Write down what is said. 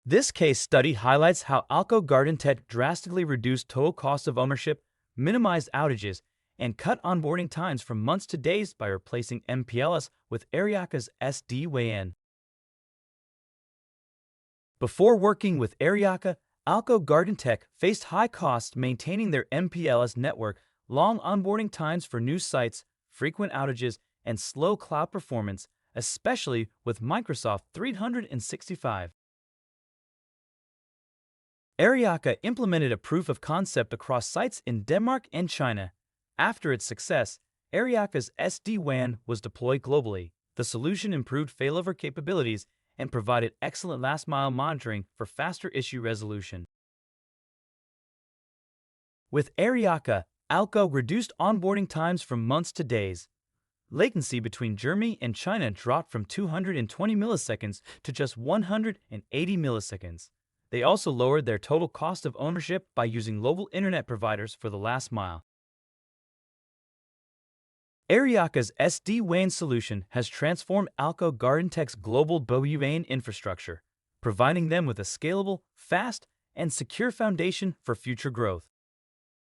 This case study highlights how Gardentech drastically reduced total cost of ownership, minimized outages, and cut onboarding times from months to days by replacing MPLS with Aryaka's SD-WAN. Before working with Aryaka, Gardentech faced high costs maintaining their MPLS network, long onboarding times for new sites, frequent outages, and slow cloud performance, especially with Microsoft 365. Aryaka implemented a proof of concept across sites in Denmark and China. After its success, Aryaka's SD-WAN was deployed globally. The solution improved failover capabilities and provided excellent last-mile monitoring for faster issue resolution. With Aryaka, reduced onboarding times from months to days. Latency between Germany and China dropped from 220 milliseconds to just 180 milliseconds. They also lowered their total cost of ownership by using global internet providers for the last mile. Aryaka's SD-WAN solution has transformed Gardentech's global WAN infrastructure, providing them with a scalable, fast, and secure foundation for future growth.